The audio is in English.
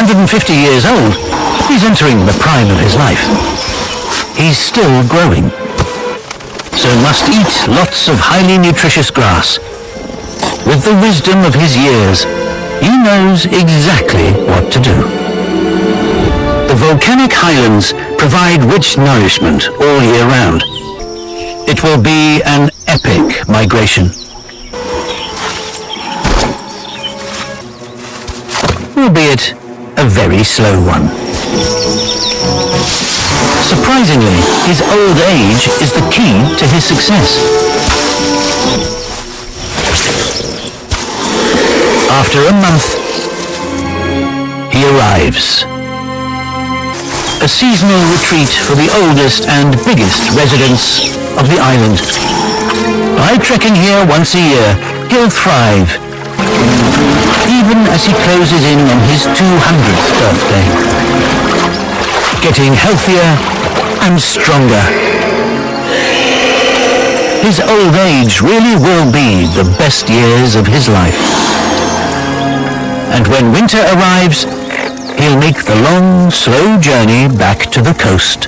150 years old, he's entering the prime of his life. He's still growing, so must eat lots of highly nutritious grass. With the wisdom of his years, he knows exactly what to do. The volcanic highlands provide rich nourishment all year round. It will be an epic migration. Albeit a very slow one. Surprisingly, his old age is the key to his success. After a month, he arrives. A seasonal retreat for the oldest and biggest residents of the island. By trekking here once a year, he'll thrive, even as he closes in on his 200th birthday. Getting healthier and stronger. His old age really will be the best years of his life. And when winter arrives, he'll make the long, slow journey back to the coast.